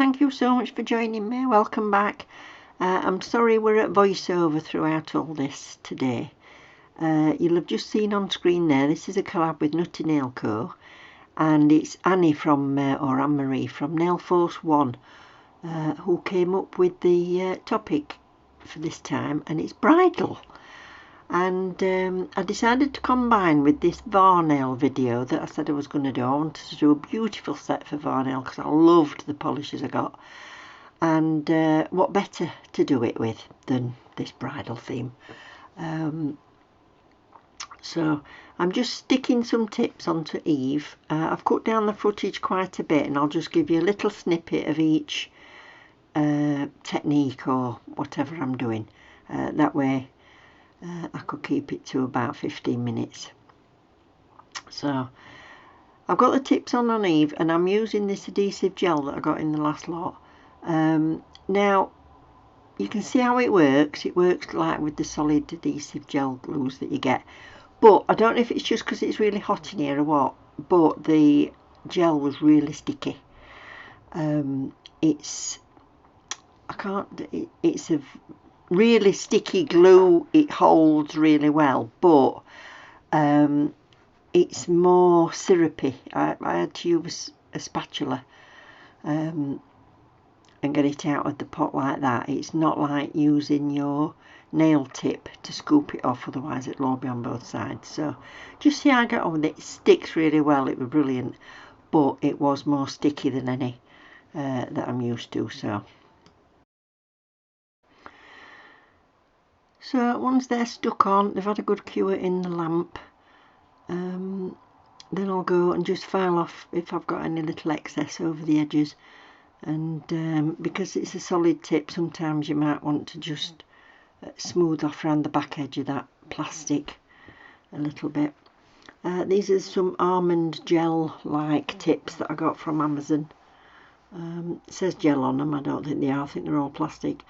thank you so much for joining me. Welcome back. I'm sorry we're at voiceover throughout all this today. You'll have just seen on screen there, this is a collab with Nutty Nail Co, and it's Annie from, or Anne-Marie from Nail Force 1, who came up with the topic for this time, and it's bridal. And I decided to combine with this Varnail video that I said I was going to do. I wanted to do a beautiful set for Varnail because I loved the polishes I got. And what better to do it with than this bridal theme. So I'm just sticking some tips onto Eve. I've cut down the footage quite a bit, and I'll just give you a little snippet of each technique or whatever I'm doing. That way I could keep it to about 15 minutes. So I've got the tips on Eve, and I'm using this adhesive gel that I got in the last lot. Now you can see how it works. It works like with the solid adhesive gel glues that you get, but I don't know if it's just because it's really hot in here or what, but the gel was really sticky. It's a really sticky glue. It holds really well, but it's more syrupy. I had to use a spatula and get it out of the pot like that. It's not like using your nail tip to scoop it off, otherwise it'll all be on both sides. So just see how I get on with it. It sticks really well. It was brilliant, but it was more sticky than any that I'm used to. So once they're stuck on, they've had a good cure in the lamp, then I'll go and just file off if I've got any little excess over the edges. And because it's a solid tip, sometimes you might want to just smooth off around the back edge of that plastic a little bit. These are some almond gel like tips that I got from Amazon. It says gel on them. I don't think they are. I think they're all plastic.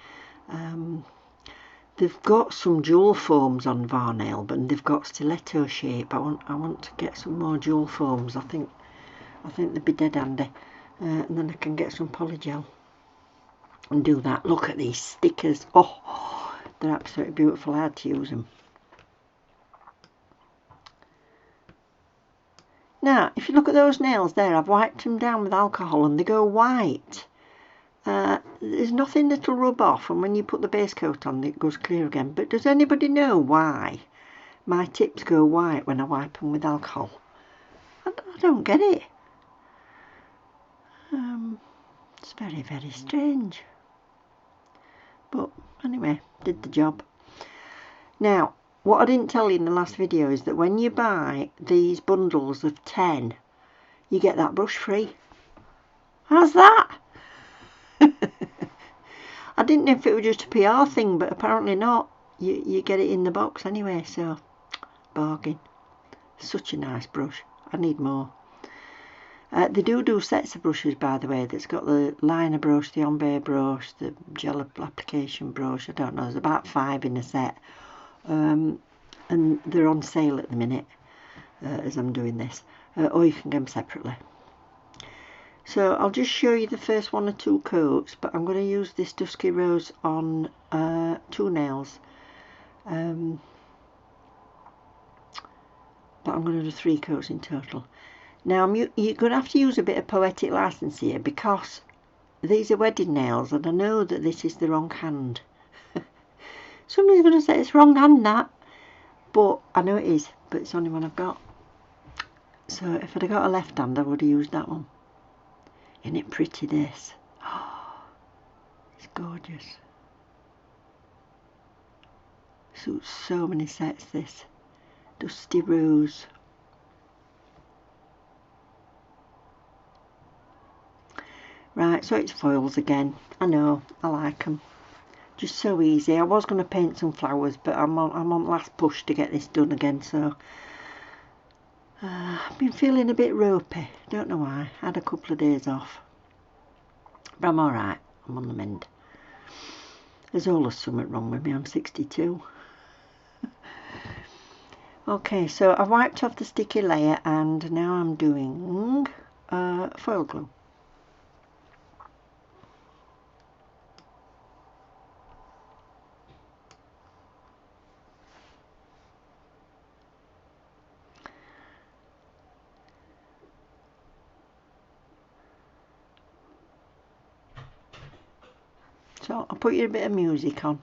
They've got some jewel foams on Varnail, but they've got stiletto shape. I want to get some more jewel foams. I think they'd be dead handy. And then I can get some polygel and do that. Look at these stickers. Oh, they're absolutely beautiful. I had to use them. Now, if you look at those nails there, I've wiped them down with alcohol and they go white. There's nothing that'll rub off, and when you put the base coat on, it goes clear again. But does anybody know why my tips go white when I wipe them with alcohol? I don't get it. It's very, very strange. But anyway, did the job. Now, what I didn't tell you in the last video is that when you buy these bundles of 10, you get that brush free. How's that? I didn't know if it was just a PR thing, but apparently not. You get it in the box anyway, so bargain. Such a nice brush. I need more. They do sets of brushes, by the way. That's got the liner brush, the ombre brush, the gel application brush. I don't know. There's about 5 in a set, and they're on sale at the minute as I'm doing this. Or you can get them separately. So I'll just show you the first 1 or 2 coats, but I'm going to use this Dusky Rose on 2 nails. But I'm going to do 3 coats in total. Now you're going to have to use a bit of poetic license here, because these are wedding nails, and I know that this is the wrong hand. Somebody's going to say it's wrong hand, that, but I know it is, but it's the only one I've got. So if I'd have got a left hand, I would have used that one. Isn't it pretty, this? Oh, it's gorgeous. Suits so many sets, this Dusty Rose. Right, so it's foils again. I know, I like them. Just so easy. I was going to paint some flowers, but I'm on last push to get this done again, so I've been feeling a bit ropey. Don't know why. I had a couple of days off, but I'm alright. I'm on the mend. There's always something wrong with me. I'm 62. Okay, so I've wiped off the sticky layer, and now I'm doing foil glue. So I'll put you a bit of music on.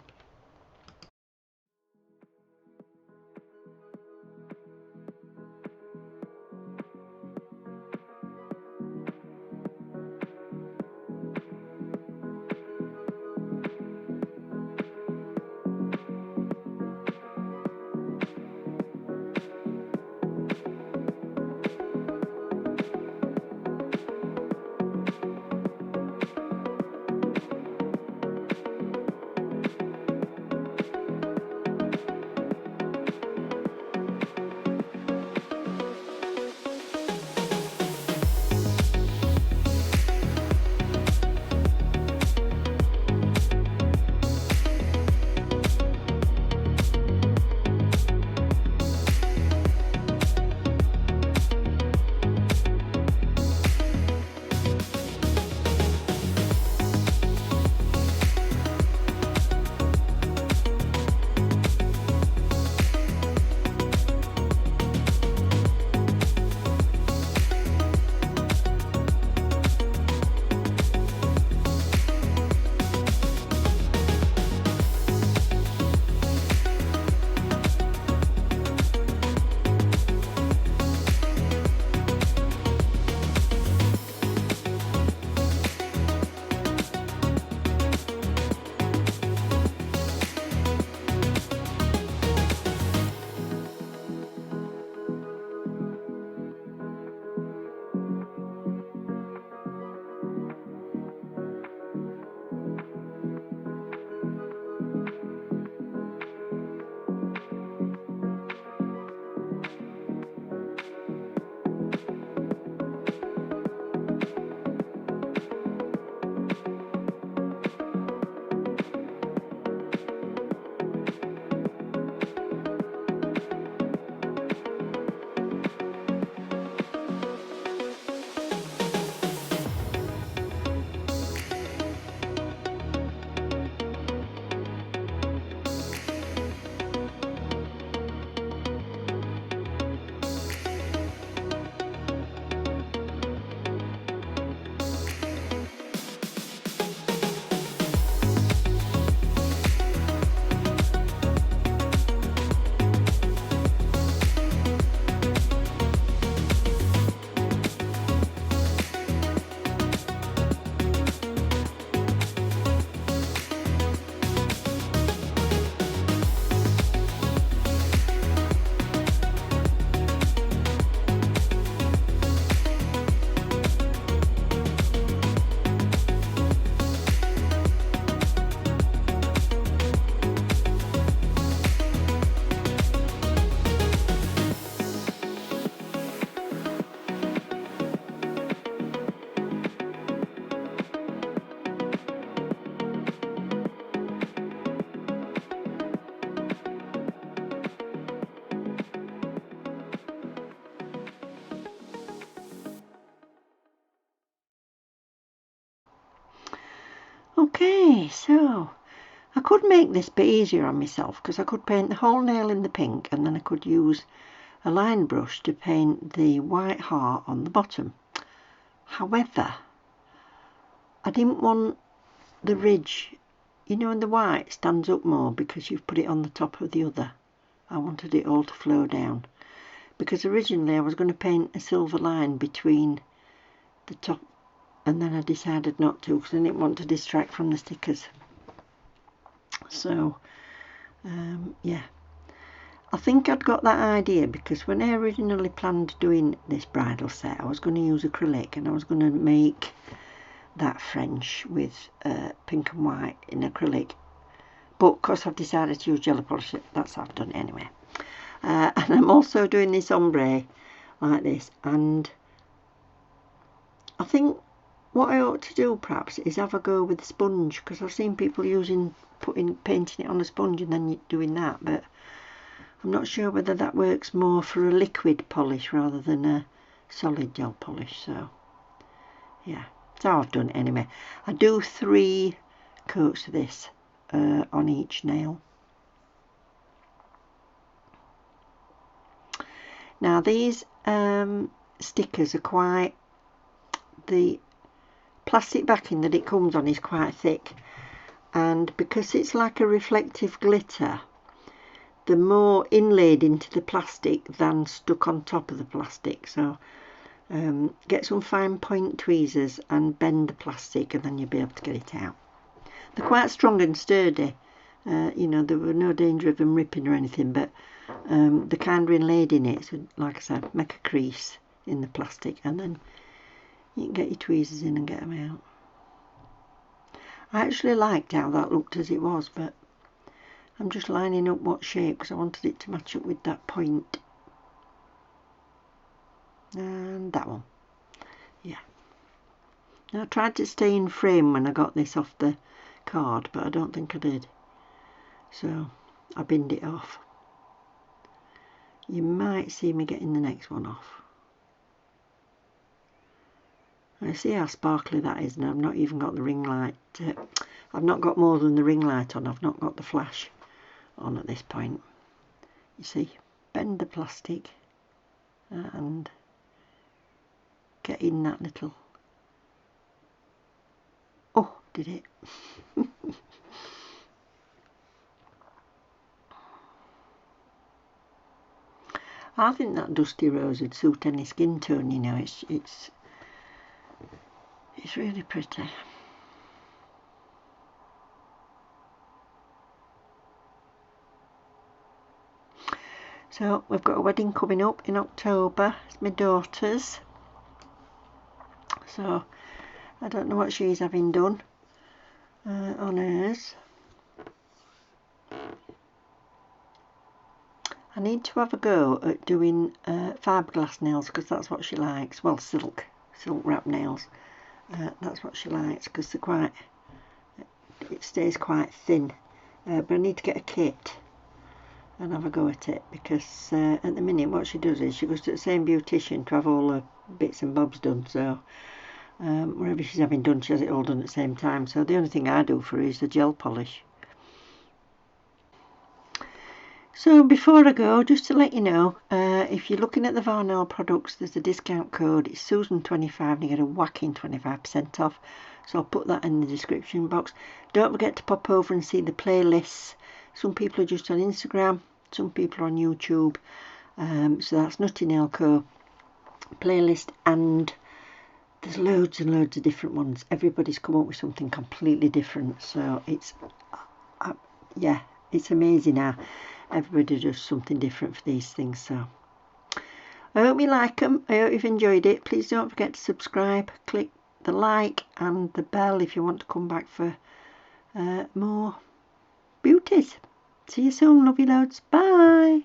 Okay, so I could make this a bit easier on myself because I could paint the whole nail in the pink and then I could use a line brush to paint the white heart on the bottom. However, I didn't want the ridge, you know, and the white stands up more because you've put it on the top of the other. I wanted it all to flow down because originally I was going to paint a silver line between the top, and then I decided not to because I didn't want to distract from the stickers. So yeah, I think I'd got that idea because when I originally planned doing this bridal set, I was going to use acrylic and I was going to make that French with pink and white in acrylic, but because I've decided to use jelly polish, that's how I've done it anyway. And I'm also doing this ombre like this, and I think what I ought to do perhaps is have a go with the sponge, because I've seen people painting it on a sponge and then doing that, but I'm not sure whether that works more for a liquid polish rather than a solid gel polish. So yeah, that's how I've done it anyway. I do 3 coats of this on each nail. Now these stickers are quite, the plastic backing that it comes on is quite thick, and because it's like a reflective glitter, they're more inlaid into the plastic than stuck on top of the plastic. So get some fine point tweezers and bend the plastic, and then you'll be able to get it out. They're quite strong and sturdy. You know, there were no danger of them ripping or anything, but they're kind of inlaid in it. So, like I said, make a crease in the plastic, and then you can get your tweezers in and get them out. I actually liked how that looked as it was, but I'm just lining up what shape because I wanted it to match up with that point. And that one. Yeah. Now, I tried to stay in frame when I got this off the card, but I don't think I did. So I binned it off. You might see me getting the next one off. I see how sparkly that is, and I've not even got the ring light. I've not got more than the ring light on. I've not got the flash on at this point. You see, bend the plastic and get in that little. Oh, did it? I think that dusty rose would suit any skin tone. You know, it's really pretty. So we've got a wedding coming up in October. It's my daughter's. So I don't know what she's having done on hers. I need to have a go at doing fiberglass nails because that's what she likes. Well, silk wrap nails. That's what she likes because they're quite. It stays quite thin. But I need to get a kit and have a go at it because at the minute what she does is she goes to the same beautician to have all the bits and bobs done. So wherever she's having done, she has it all done at the same time. So the only thing I do for her is the gel polish. So before I go, just to let you know, if you're looking at the Varnail products, there's a discount code. It's Susan25 and you get a whacking 25% off. So I'll put that in the description box. Don't forget to pop over and see the playlists. Some people are just on Instagram, some people are on YouTube. So that's Nutty Nail Co playlist, and there's loads and loads of different ones. Everybody's come up with something completely different. So it's, yeah, it's amazing how everybody does something different for these things. So I hope you like them. I hope you've enjoyed it. Please don't forget to subscribe, click the like and the bell if you want to come back for more beauties. See you soon, love you loads. Bye.